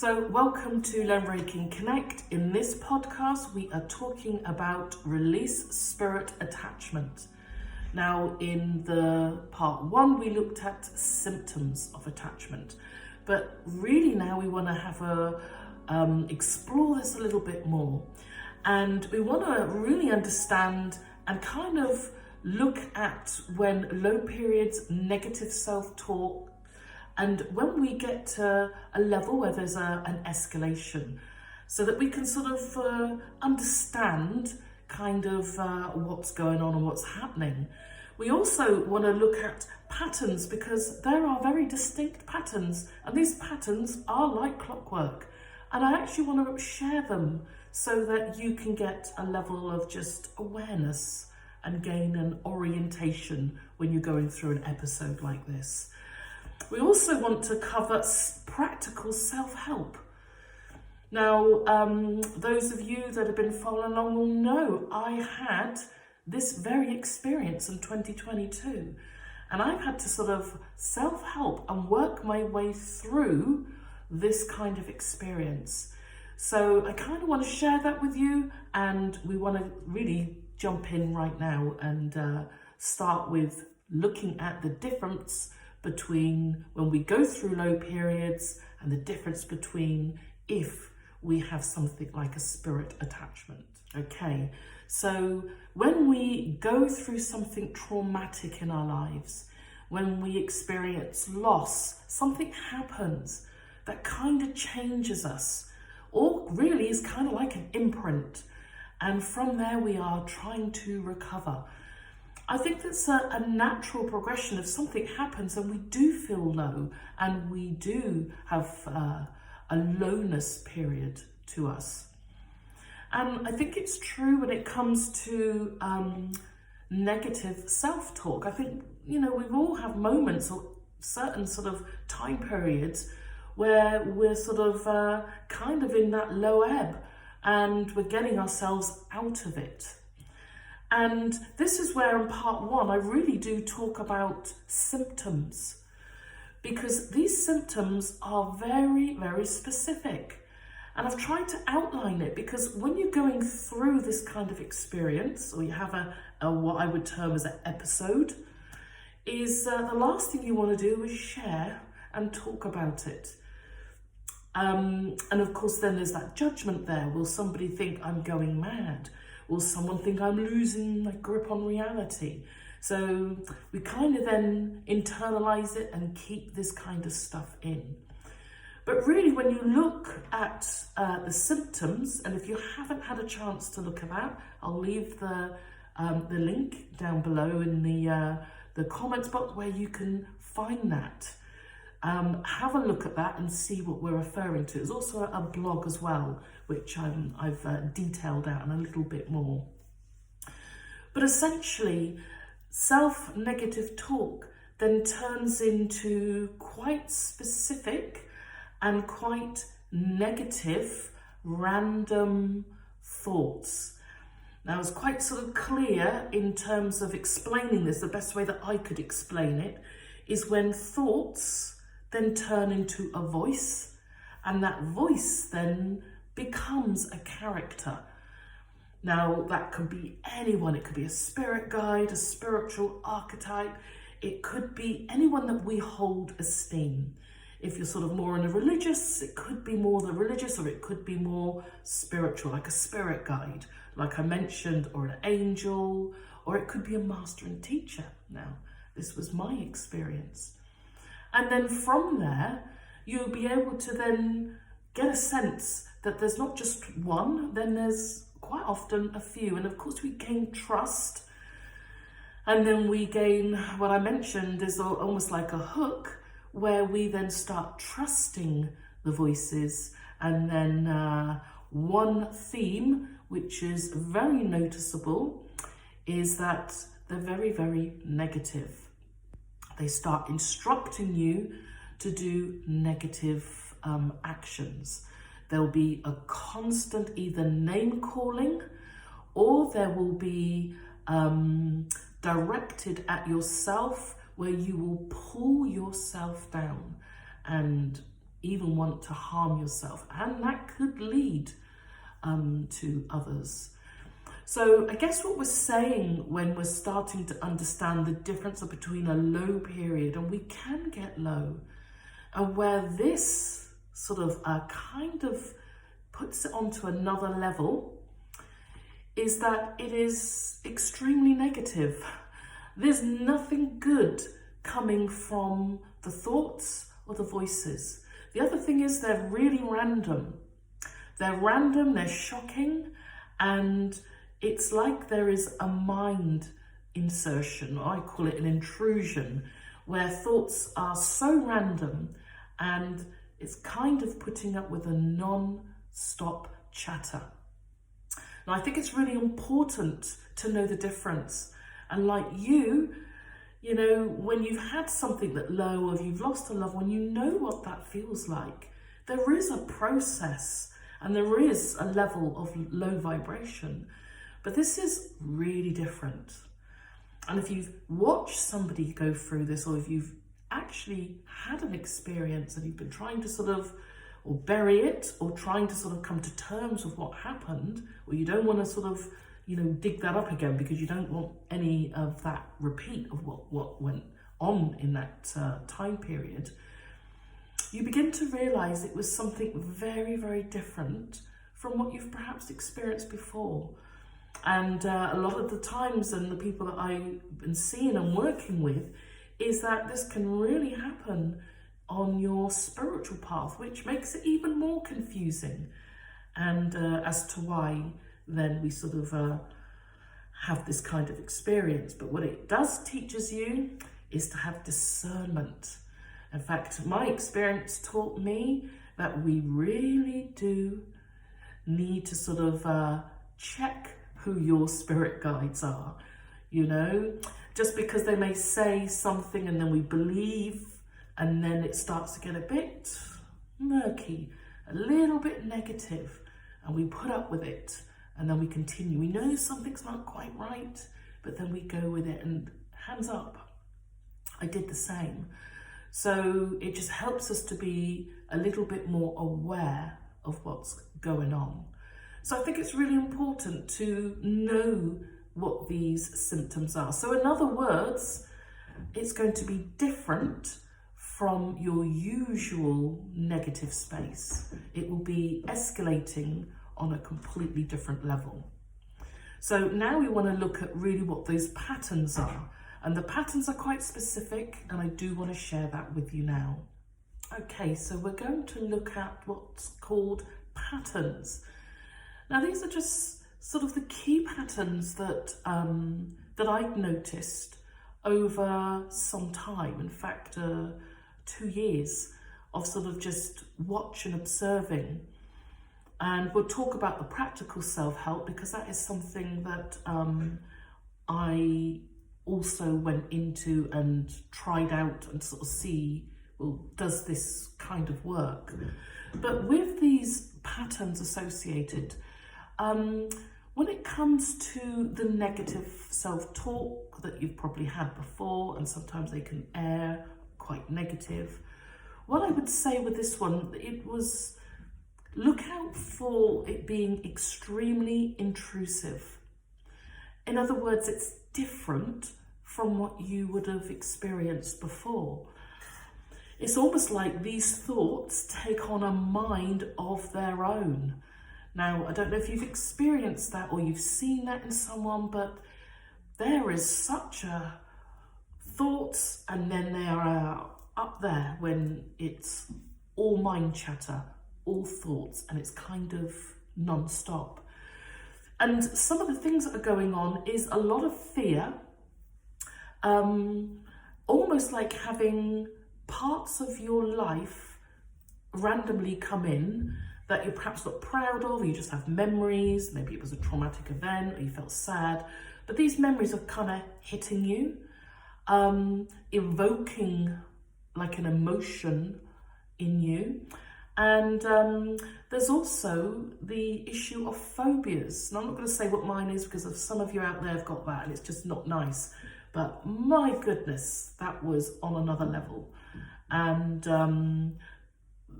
So welcome to Learn Reiki and Connect. In this podcast, we are talking about release spirit attachment. Now, in the part one, we looked at symptoms of attachment, but really now we want to have explore this a little bit more, and we want to really understand and kind of look at when low periods, negative self-talk, and when we get to a level where there's an escalation, so that we can sort of understand kind of what's going on and what's happening. We also want to look at patterns, because there are very distinct patterns, and these patterns are like clockwork. And I actually want to share them so that you can get a level of just awareness and gain an orientation when you're going through an episode like this. We also want to cover practical self-help. Now, those of you that have been following along will know I had this very experience in 2022, and I've had to sort of self-help and work my way through this kind of experience. So I kind of want to share that with you, and we want to really jump in right now and start with looking at the difference between when we go through low periods and the difference between if we have something like a spirit attachment. Okay, so when we go through something traumatic in our lives, when we experience loss, something happens that kind of changes us, or really is kind of like an imprint. And from there we are trying to recover. I think that's a natural progression. If something happens and we do feel low and we do have a lowness period to us. And I think it's true when it comes to negative self-talk. I think, we've all have moments or certain sort of time periods where we're sort of kind of in that low ebb and we're getting ourselves out of it. And this is where in part one, I really do talk about symptoms, because these symptoms are very, very specific. And I've tried to outline it because when you're going through this kind of experience, or you have a what I would term as an episode, is the last thing you want to do is share and talk about it. And of course, then there's that judgment there. Will somebody think I'm going mad? Will someone think I'm losing my grip on reality? So we kind of then internalize it and keep this kind of stuff in. But really, when you look at the symptoms, and if you haven't had a chance to look at that, I'll leave the link down below in the comments box where you can find that. Have a look at that and see what we're referring to. There's also a blog as well, which I've detailed out a little bit more. But essentially, self-negative talk then turns into quite specific and quite negative, random thoughts. Now, it's quite sort of clear in terms of explaining this. The best way that I could explain it is when thoughts then turn into a voice, and that voice then becomes a character. Now, that could be anyone. It could be a spirit guide, a spiritual archetype. It could be anyone that we hold esteem. If you're sort of more in the religious, it could be more the religious, or it could be more spiritual, like a spirit guide, like I mentioned, or an angel, or it could be a master and teacher. Now, this was my experience. And then from there, you'll be able to then get a sense that there's not just one, then there's quite often a few. And of course we gain trust. And then we gain, what I mentioned is almost like a hook, where we then start trusting the voices. And then one theme, which is very noticeable, is that they're very, very negative. They start instructing you to do negative actions. There'll be a constant either name calling, or there will be directed at yourself, where you will pull yourself down and even want to harm yourself, and that could lead to others. So I guess what we're saying when we're starting to understand the difference between a low period, and we can get low, and where this sort of kind of puts it onto another level, is that it is extremely negative. There's nothing good coming from the thoughts or the voices. The other thing is they're really random. They're random, they're shocking, and it's like there is a mind insertion, or I call it an intrusion, where thoughts are so random and it's kind of putting up with a non-stop chatter. Now, I think it's really important to know the difference. And like you know, when you've had something that low, or if you've lost a loved one, you know what that feels like. There is a process and there is a level of low vibration, but this is really different. And if you've watched somebody go through this, or if you've actually had an experience and you've been trying to sort of, or bury it, or trying to sort of come to terms with what happened, or you don't want to sort of, you know, dig that up again because you don't want any of that repeat of what went on in that time period, you begin to realize it was something very, very different from what you've perhaps experienced before. And a lot of the times, and the people that I've been seeing and working with, is that this can really happen on your spiritual path, which makes it even more confusing. And as to why then we sort of have this kind of experience. But what it does teaches you is to have discernment. In fact, my experience taught me that we really do need to sort of check who your spirit guides are. You know, just because they may say something and then we believe, and then it starts to get a bit murky, a little bit negative, and we put up with it, and then we continue. We know something's not quite right, but then we go with it, and hands up, I did the same. So it just helps us to be a little bit more aware of what's going on. So I think it's really important to know what these symptoms are. So in other words, it's going to be different from your usual negative space. It will be escalating on a completely different level. So now we want to look at really what those patterns are. And the patterns are quite specific, and I do want to share that with you now. Okay, so we're going to look at what's called patterns. Now, these are just sort of the key patterns that that I've noticed over some time. In fact, 2 years of sort of just watch and observing. And we'll talk about the practical self-help, because that is something that I also went into and tried out and sort of see, well, does this kind of work? But with these patterns associated, when it comes to the negative self-talk that you've probably had before, and sometimes they can air quite negative, what I would say with this one, it was, look out for it being extremely intrusive. In other words, it's different from what you would have experienced before. It's almost like these thoughts take on a mind of their own. Now, I don't know if you've experienced that or you've seen that in someone, but there is such a thoughts, and then they are up there when it's all mind chatter, all thoughts, and it's kind of non-stop. And some of the things that are going on is a lot of fear, almost like having parts of your life randomly come in that you're perhaps not proud of, or you just have memories, maybe it was a traumatic event, or you felt sad, but these memories are kind of hitting you, evoking like an emotion in you. And there's also the issue of phobias. Now, I'm not going to say what mine is, because some of you out there have got that and it's just not nice. But my goodness, that was on another level. And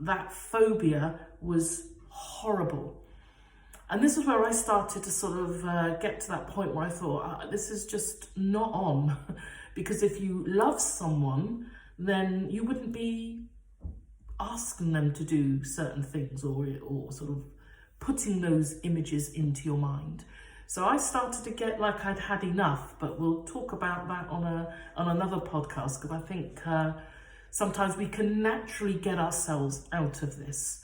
that phobia was horrible. And this is where I started to sort of get to that point where I thought, this is just not on. Because if you love someone, then you wouldn't be asking them to do certain things or sort of putting those images into your mind. So I started to get like I'd had enough, but we'll talk about that on another podcast, because I think sometimes we can naturally get ourselves out of this.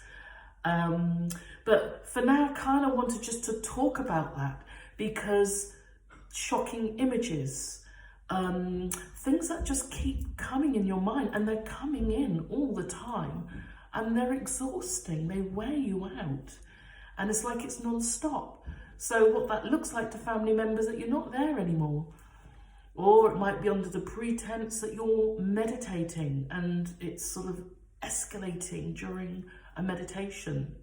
But for now, I kind of wanted just to talk about that, because shocking images, things that just keep coming in your mind, and they're coming in all the time, and they're exhausting, they wear you out, and it's like it's non-stop. So what that looks like to family members, that you're not there anymore. Or it might be under the pretense that you're meditating and it's sort of escalating during a meditation.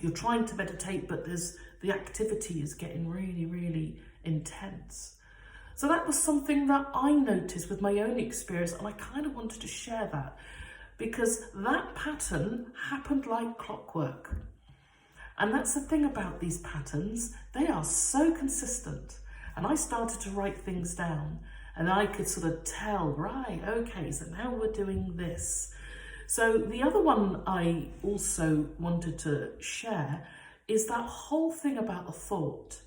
You're trying to meditate, but the activity is getting really, really intense. So that was something that I noticed with my own experience, and I kind of wanted to share that, because that pattern happened like clockwork. And that's the thing about these patterns, they are so consistent. And I started to write things down, and I could sort of tell, right, okay, so now we're doing this. So the other one I also wanted to share is that whole thing about the thought.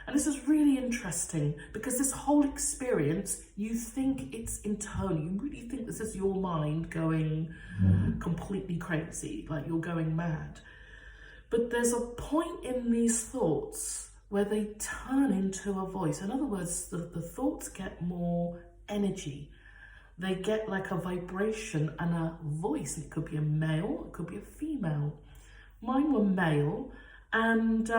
And this is really interesting, because this whole experience, you think it's internal. You really think this is your mind going completely crazy, like you're going mad. But there's a point in these thoughts where they turn into a voice. In other words, the thoughts get more energy. They get like a vibration and a voice. It could be a male, it could be a female. Mine were male, and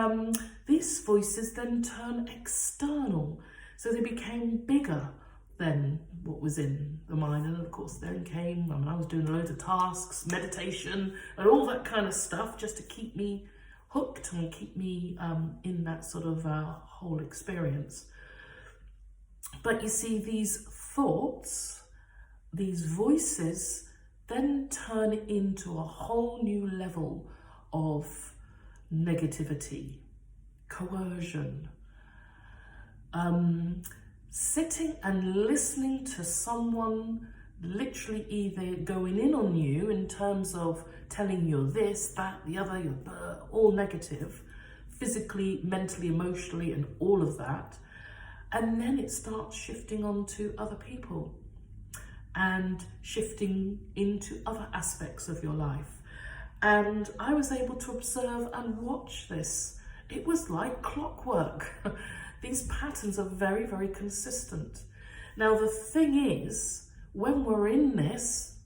these voices then turn external. So they became bigger than what was in the mind. And of course then came, I was doing loads of tasks, meditation and all that kind of stuff, just to keep me hooked and keep me in that sort of whole experience. But you see, these thoughts, these voices then turn into a whole new level of negativity, coercion, sitting and listening to someone literally either going in on you in terms of telling you this, that, the other, you're all negative, physically, mentally, emotionally, and all of that. And then it starts shifting on to other people and shifting into other aspects of your life. And I was able to observe and watch this. It was like clockwork. These patterns are very, very consistent. Now, the thing is, when we're in this,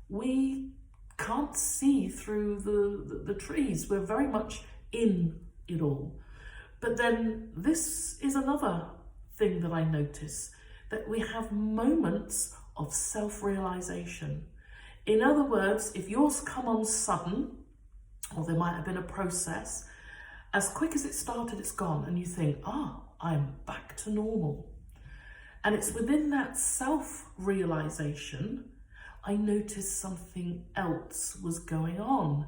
we can't see through the trees. We're very much in it all. But then this is another thing that I notice, that we have moments of self-realization. In other words, if yours come on sudden, or there might have been a process, as quick as it started, it's gone, and you think, I'm back to normal. And it's within that self-realization, I noticed something else was going on.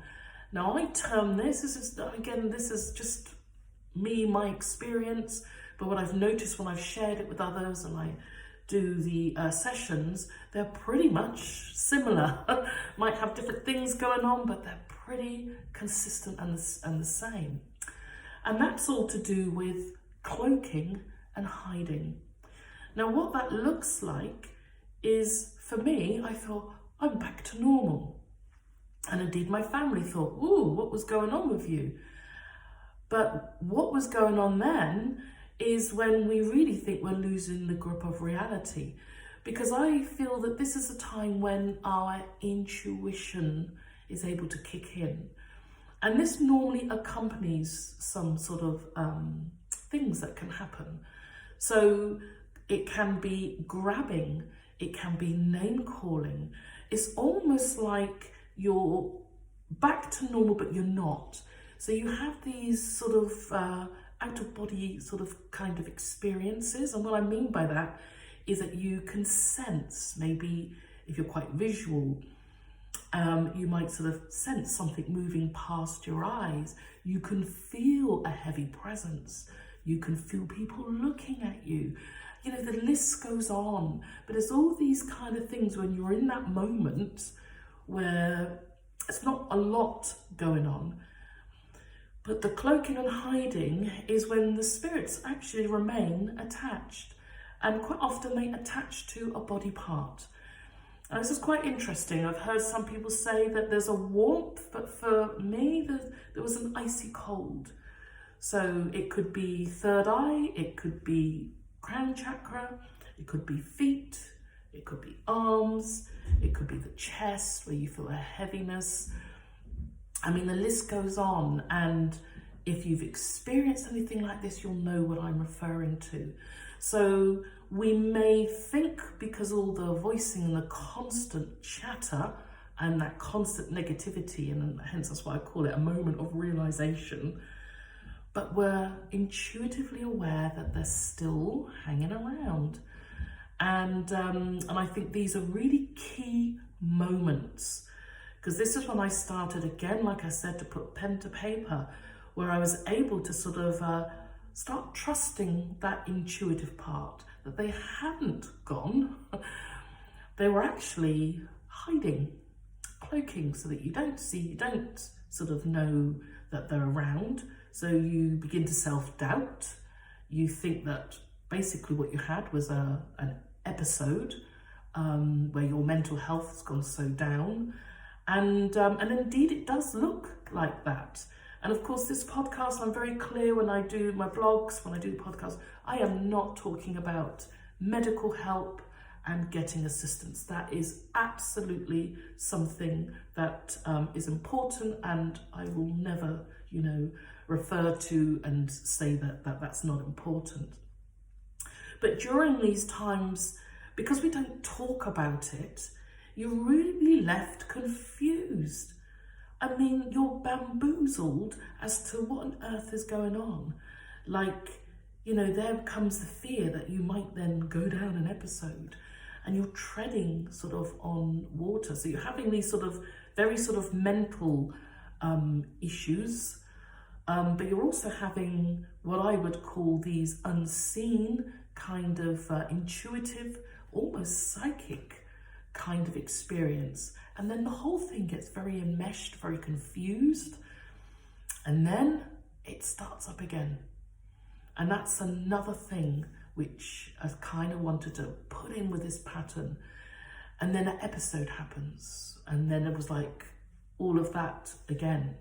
Now, I term this is just me, my experience, but what I've noticed when I've shared it with others and I do the sessions, they're pretty much similar. Might have different things going on, but they're pretty consistent and the same. And that's all to do with cloaking and hiding. Now, what that looks like is, for me, I thought, I'm back to normal. And indeed, my family thought, ooh, what was going on with you? But what was going on then is when we really think we're losing the grip of reality. Because I feel that this is a time when our intuition is able to kick in. And this normally accompanies some sort of things that can happen. So it can be grabbing, it can be name calling. It's almost like you're back to normal, but you're not. So you have these sort of out of body sort of kind of experiences. And what I mean by that is that you can sense, maybe if you're quite visual, You might sort of sense something moving past your eyes. You can feel a heavy presence. You can feel people looking at you. You know, the list goes on. But there's all these kind of things when you're in that moment where it's not a lot going on. But the cloaking and hiding is when the spirits actually remain attached. And quite often they attach to a body part. And this is quite interesting. I've heard some people say that there's a warmth, but for me, there was an icy cold. So it could be third eye, it could be crown chakra, it could be feet, it could be arms, it could be the chest where you feel a heaviness. I mean, the list goes on, and if you've experienced anything like this, you'll know what I'm referring to. So we may think, because all the voicing and the constant chatter and that constant negativity, and hence that's why I call it a moment of realization, but we're intuitively aware that they're still hanging around. And I think these are really key moments, because this is when I started again, like I said, to put pen to paper, where I was able to sort of start trusting that intuitive part, that they hadn't gone. They were actually hiding, cloaking, so that you don't see, you don't sort of know that they're around. So you begin to self-doubt. You think that basically what you had was an episode where your mental health has gone so down. And indeed it does look like that. And of course, this podcast, I'm very clear when I do my blogs, when I do the podcast, I am not talking about medical help and getting assistance. That is absolutely something that is important, and I will never, refer to and say that that's not important. But during these times, because we don't talk about it, you're really left confused. I mean, you're bamboozled as to what on earth is going on. Like, there comes the fear that you might then go down an episode, and you're treading sort of on water. So you're having these sort of very sort of mental issues, but you're also having what I would call these unseen kind of intuitive, almost psychic kind of experience. And then the whole thing gets very enmeshed, very confused. And then it starts up again. And that's another thing which I kind of wanted to put in with this pattern. And then an episode happens. And then it was like all of that again.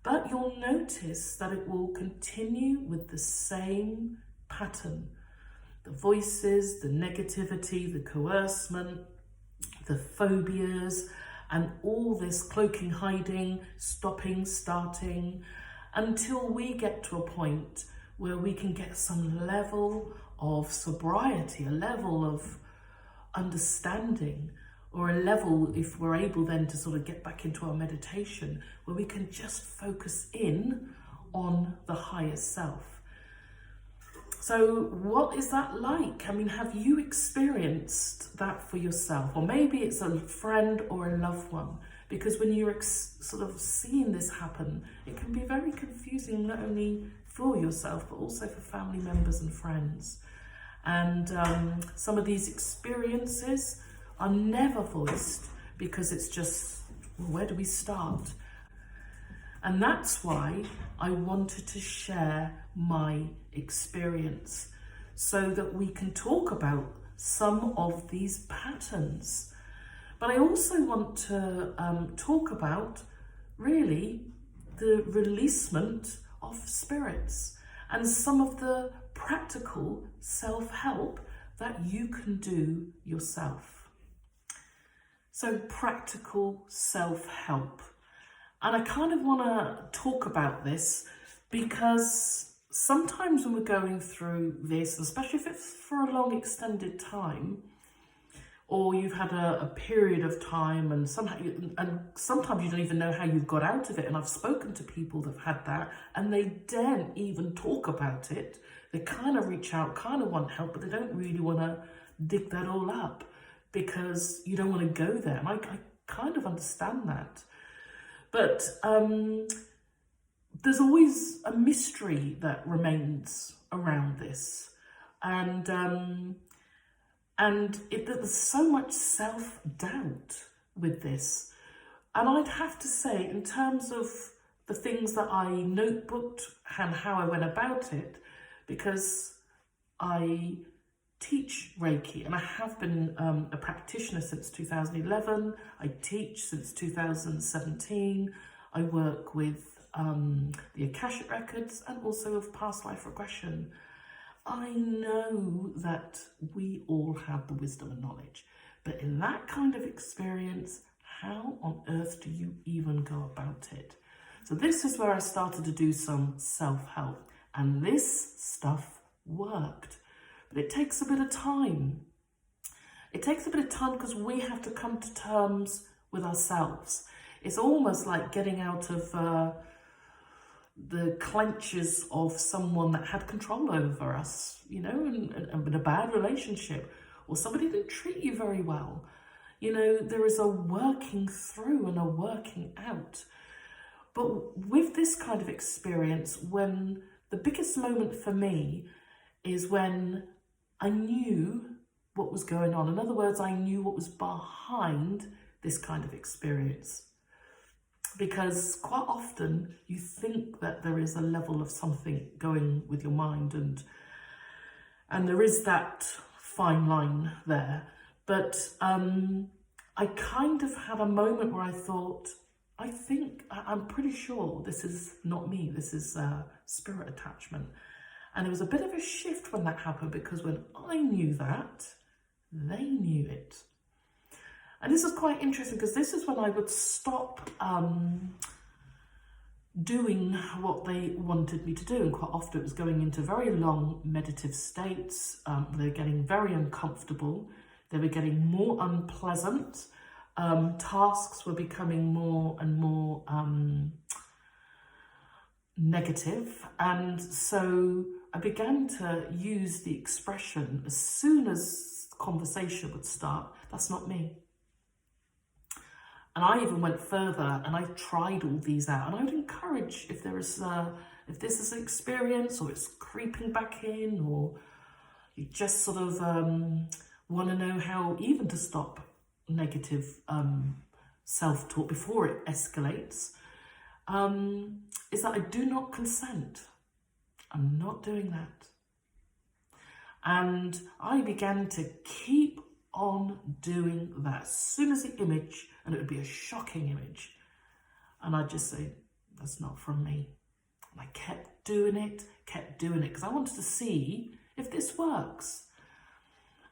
But you'll notice that it will continue with the same pattern. The voices, the negativity, the coercement, the phobias, and all this cloaking, hiding, stopping, starting, until we get to a point where we can get some level of sobriety, a level of understanding, or a level, if we're able then to sort of get back into our meditation, where we can just focus in on the higher self. So what is that like? I mean, have you experienced that for yourself? Or maybe it's a friend or a loved one. Because when you're sort of seeing this happen, it can be very confusing, not only for yourself, but also for family members and friends. And some of these experiences are never voiced, because it's just, well, where do we start? And that's why I wanted to share my experience, so that we can talk about some of these patterns. But I also want to talk about really the releasement of spirits and some of the practical self-help that you can do yourself. So practical self-help. And I kind of want to talk about this because sometimes when we're going through this, especially if it's for a long extended time, or you've had a period of time and sometimes you don't even know how you've got out of it. And I've spoken to people that have had that and they daren't even talk about it. They kind of reach out, kind of want help, but they don't really want to dig that all up because you don't want to go there. And I kind of understand that. But there's always a mystery that remains around this. And there's so much self-doubt with this. And I'd have to say, in terms of the things that I notebooked and how I went about it, because I teach Reiki and I have been a practitioner since 2011. I teach since 2017. I work with the Akashic Records and also with past life regression. I know that we all have the wisdom and knowledge, but in that kind of experience, how on earth do you even go about it? So this is where I started to do some self-help, and this stuff worked. But it takes a bit of time. It takes a bit of time because we have to come to terms with ourselves. It's almost like getting out of the clenches of someone that had control over us, you know, and in a bad relationship, or somebody didn't treat you very well. You know, there is a working through and a working out. But with this kind of experience, when the biggest moment for me is when I knew what was going on. In other words, I knew what was behind this kind of experience. Because quite often you think that there is a level of something going with your mind, and there is that fine line there. But I kind of had a moment where I thought, I'm pretty sure this is not me, this is spirit attachment. And there was a bit of a shift when that happened, because when I knew that, they knew it. And this is quite interesting, because this is when I would stop doing what they wanted me to do. And quite often it was going into very long meditative states. They were getting very uncomfortable. They were getting more unpleasant. Tasks were becoming more and more negative. And so I began to use the expression, as soon as conversation would start, that's not me. And I even went further and I tried all these out. And I would encourage, if this is an experience, or it's creeping back in, or you just sort of want to know how even to stop negative self-talk before it escalates, is that I do not consent. I'm not doing that. And I began to keep on doing that. As soon as the image, and it would be a shocking image, and I'd just say, that's not from me. And I kept doing it, because I wanted to see if this works.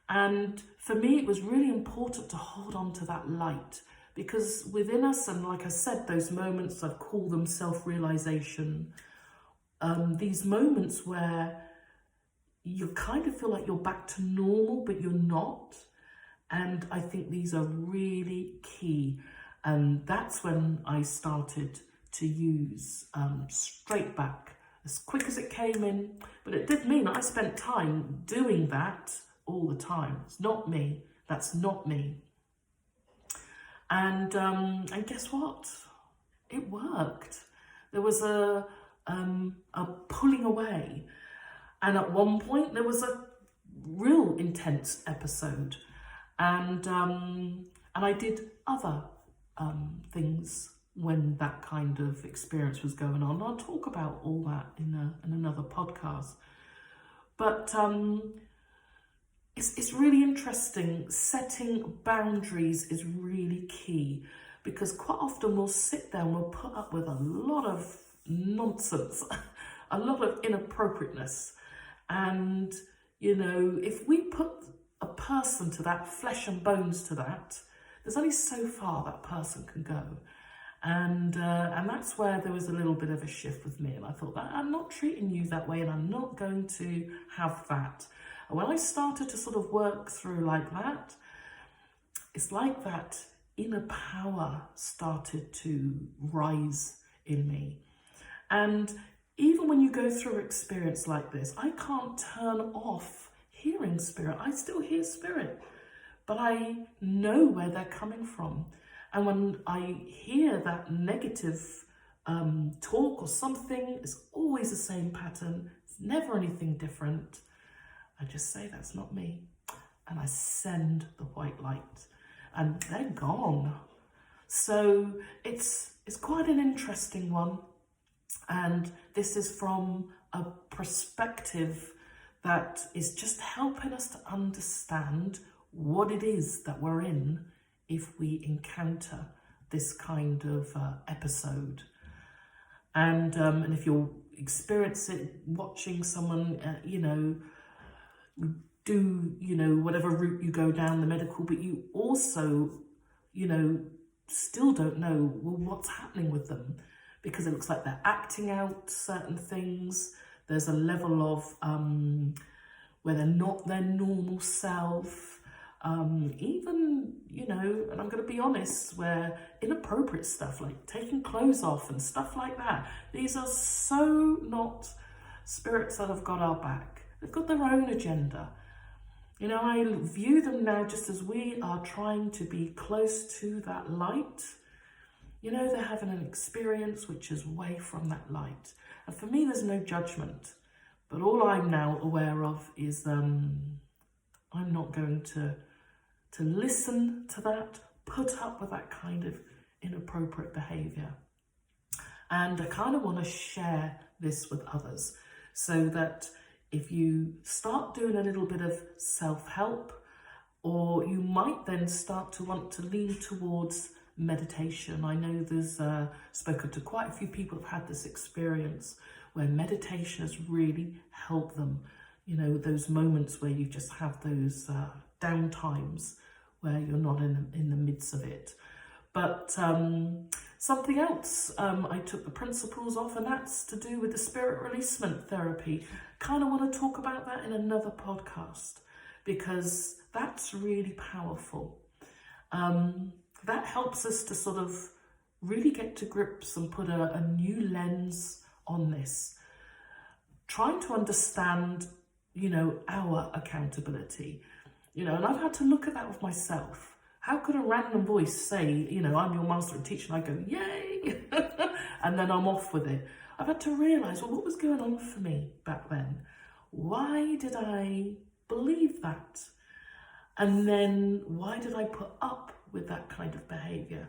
And for me, it was really important to hold on to that light, because within us, and like I said, those moments, I've called them self-realization, these moments where you kind of feel like you're back to normal, but you're not. And I think these are really key. And that's when I started to use straight back, as quick as it came in. But it did mean I spent time doing that all the time. It's not me. That's not me. And guess what? It worked. There was a pulling away. And at one point there was a real intense episode. And I did other things when that kind of experience was going on. I'll talk about all that in another podcast. But it's really interesting. Setting boundaries is really key, because quite often we'll sit there and we'll put up with a lot of nonsense, a lot of inappropriateness. And, you know, if we put a person to that, flesh and bones to that, there's only so far that person can go. And that's where there was a little bit of a shift with me. And I thought, that I'm not treating you that way, and I'm not going to have that. And when I started to sort of work through like that, it's like that inner power started to rise in me. And even when you go through an experience like this, I can't turn off hearing spirit. I still hear spirit, but I know where they're coming from. And when I hear that negative talk or something, it's always the same pattern, it's never anything different, I just say, that's not me. And I send the white light and they're gone. So it's quite an interesting one. And this is from a perspective that is just helping us to understand what it is that we're in if we encounter this kind of episode. And if you'll experience it watching someone, do, whatever route you go down, the medical, but you also, still don't know, well, what's happening with them, because it looks like they're acting out certain things. There's a level of where they're not their normal self. Even, and I'm going to be honest, where inappropriate stuff like taking clothes off and stuff like that, these are so not spirits that have got our back. They've got their own agenda. I view them now just as we are trying to be close to that light. They're having an experience which is away from that light. And for me, there's no judgment. But all I'm now aware of is I'm not going to listen to that, put up with that kind of inappropriate behaviour. And I kind of want to share this with others so that if you start doing a little bit of self-help, or you might then start to want to lean towards meditation. I know there's spoken to quite a few people who've had this experience where meditation has really helped them. Those moments where you just have those down times where you're not in the midst of it. But something else, I took the principles off, and that's to do with the spirit releasement therapy. Kind of want to talk about that in another podcast, because that's really powerful. That helps us to sort of really get to grips and put a new lens on this. Trying to understand, our accountability, and I've had to look at that with myself. How could a random voice say, I'm your master and teacher, and I go, yay, and then I'm off with it? I've had to realise, well, what was going on for me back then? Why did I believe that? And then why did I put up with that kind of behaviour?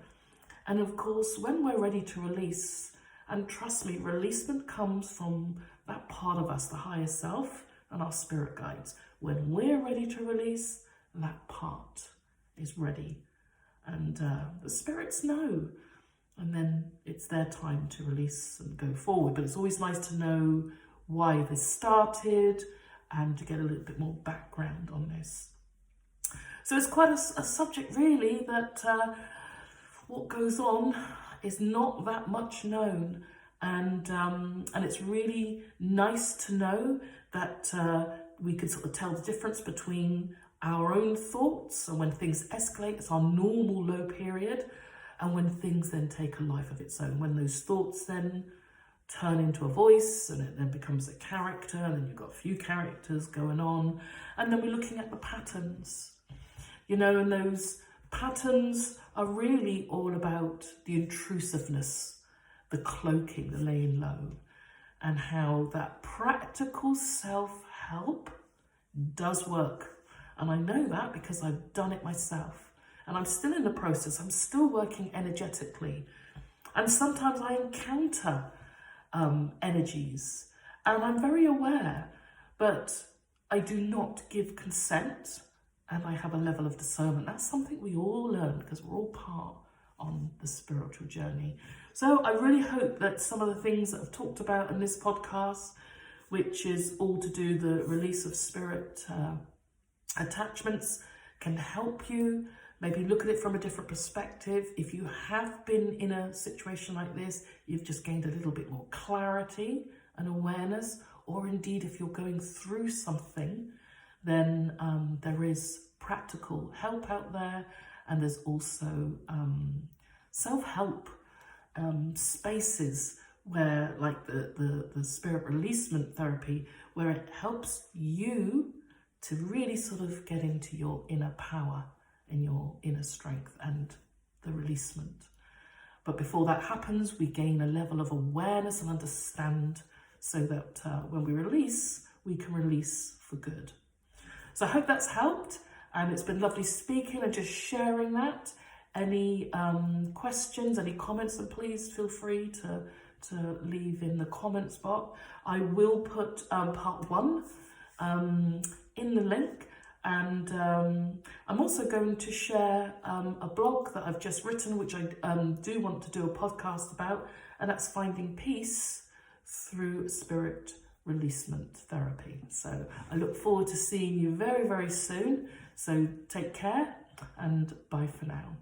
And of course, when we're ready to release, and trust me, releasement comes from that part of us, the higher self and our spirit guides. When we're ready to release, that part is ready. And the spirits know. And then it's their time to release and go forward. But it's always nice to know why this started and to get a little bit more background on this. So it's quite a subject really that what goes on is not that much known. And it's really nice to know that we can sort of tell the difference between our own thoughts, and when things escalate, it's our normal low period, and when things then take a life of its own, when those thoughts then turn into a voice and it then becomes a character, and then you've got a few characters going on, and then we're looking at the patterns, and those patterns are really all about the intrusiveness, the cloaking, the laying low, and how that practical self-help does work. And I know that because I've done it myself. And I'm still in the process. I'm still working energetically. And sometimes I encounter energies. And I'm very aware. But I do not give consent. And I have a level of discernment. That's something we all learn because we're all part on the spiritual journey. So I really hope that some of the things that I've talked about in this podcast, which is all to do the release of spirit attachments, can help you maybe look at it from a different perspective. If you have been in a situation like this, you've just gained a little bit more clarity and awareness, or indeed if you're going through something, then there is practical help out there, and there's also self-help spaces where, like the spirit releasement therapy, where it helps you to really sort of get into your inner power and your inner strength and the releasement. But before that happens, we gain a level of awareness and understand so that when we can release for good. So I hope that's helped, and it's been lovely speaking and just sharing that. Any questions, any comments, then please feel free to leave in the comments box. I will put part 1 in the link, and I'm also going to share a blog that I've just written, which I do want to do a podcast about, and that's finding peace through spirit releasement therapy. So I look forward to seeing you very, very soon. So take care, and bye for now.